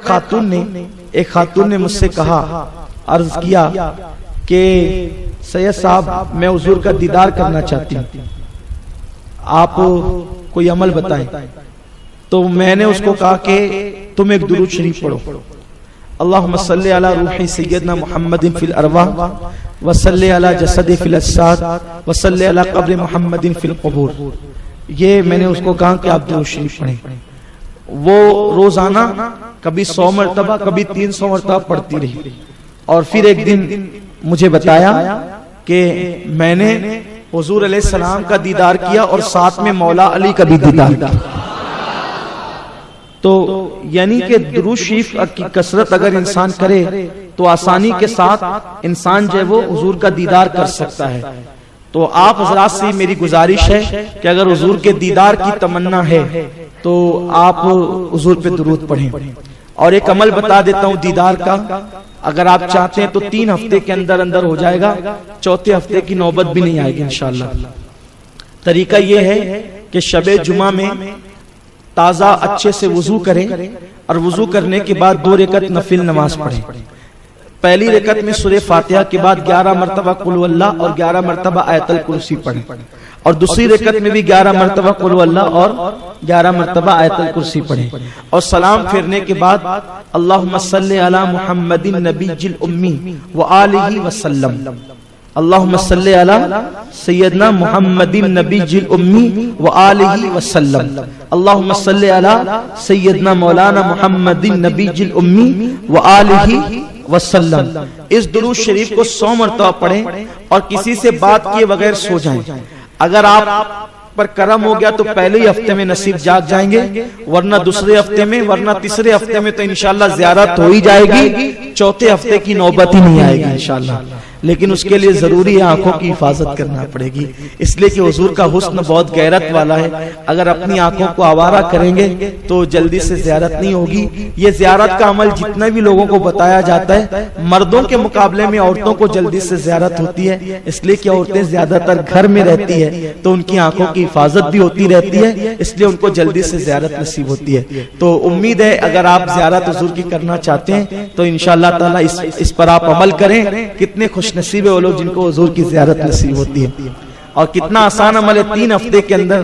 ایک خاتون نے مجھ سے کہا، عرض کیا کہ سید صاحب میں حضور کا دیدار کرنا چاہتی ہوں، آپ کوئی عمل بتائیں۔ تو میں نے اس کو کہا کہ تم ایک درود شریف پڑھو، اللہم صلی علی روح سیدنا محمد فی الارواح وصلی علی جسد فی الاجساد وصلی علی قبر محمد فی القبور۔ یہ میں نے اس کو کہا کہ آپ درود شریف پڑھیں۔ وہ روزانہ کبھی 100 مرتبہ کبھی 300 مرتبہ پڑھتی رہی، اور پھر ایک دن مجھے بتایا کہ میں نے حضور علیہ السلام کا دیدار کیا اور ساتھ میں مولا علی کا بھی دیدار کیا۔ تو یعنی کہ درود شریف کی کثرت اگر انسان کرے تو آسانی کے ساتھ انسان جو ہے وہ حضور کا دیدار کر سکتا ہے۔ تو آپ حضرات سے میری گزارش ہے کہ اگر حضور کے دیدار کی تمنا ہے تو آپ حضور پہ درود پڑھیں۔ اور ایک عمل بتا دیتا ہوں دیدار کا، اگر آپ چاہتے ہیں تو 3 ہفتے کے اندر اندر ہو جائے گا، 4تھے ہفتے کی نوبت بھی نہیں آئے گی انشاءاللہ۔ طریقہ یہ ہے کہ شب جمعہ میں تازہ اچھے سے وضو کریں، اور وضو کرنے کے بعد 2 رکعت نفل نماز پڑھیں۔ پہلی رکعت میں سورہ فاتحہ کے بعد 11 مرتبہ قل هو اللہ اور 11 مرتبہ آیت الکرسی پڑھیں، اور دوسری رکعت میں بھی 11 مرتبہ قل هو اللہ اور 11 مرتبہ آیت الکرسی پڑھیں، اور سلام پھیرنے کے بعد اللہم صلی علی محمد النبی الامی وآلہ وسلم، اللہم صلی علی سیدنا محمد النبی الامی وآلہ وسلم، اللہم صلی علی سیدنا مولانا محمد النبی الامی وآلہ وسلم۔ اس درود شریف کو 100 مرتبہ پڑھیں اور کسی سے بات کیے بغیر سو جائیں۔ اگر آپ پر کرم ہو گیا تو پہلے ہی ہفتے میں نصیب جاگ جائیں گے، ورنہ دوسرے ہفتے میں، ورنہ تیسرے ہفتے میں تو انشاءاللہ زیارت ہو ہی جائے گی، 4تھے ہفتے کی نوبت ہی نہیں آئے گی انشاءاللہ۔ لیکن اس کے لیے ضروری ہے آنکھوں کی حفاظت کرنا پڑے گی، اس لیے کہ حضور کا حسن بہت غیرت والا ہے۔ اگر اپنی آنکھوں کو آوارہ کریں گے تو جلدی سے زیارت نہیں ہوگی۔ یہ زیارت کا عمل جتنے بھی لوگوں کو بتایا جاتا ہے، مردوں کے مقابلے میں عورتوں کو جلدی سے زیارت ہوتی ہے، اس لیے کہ عورتیں زیادہ تر گھر میں رہتی ہے تو ان کی آنکھوں کی حفاظت بھی ہوتی رہتی ہے، اس لیے ان کو جلدی سے زیارت نصیب ہوتی ہے۔ تو امید ہے اگر آپ زیارت حضور کی کرنا چاہتے ہیں تو انشاءاللہ تعالی اس پر آپ عمل کریں۔ کتنے خوش نصیب ہے وہ لوگ جن کو حضور کی زیارت نصیب ہوتی ہے، اور کتنا آسان عمل ہے 3 ہفتے کے اندر۔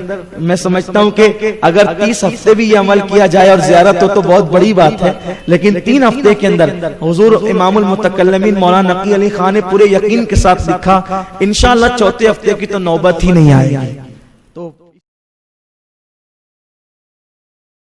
میں سمجھتا ہوں کہ اگر 30 ہفتے بھی یہ عمل کیا جائے اور زیارت ہو تو بہت بڑی بات ہے، لیکن 3 ہفتے کے اندر حضور امام المتکلمین مولانا نقی علی خان نے پورے یقین کے ساتھ لکھا، انشاءاللہ 4تھے ہفتے کی تو نوبت ہی نہیں آئے گی۔ تو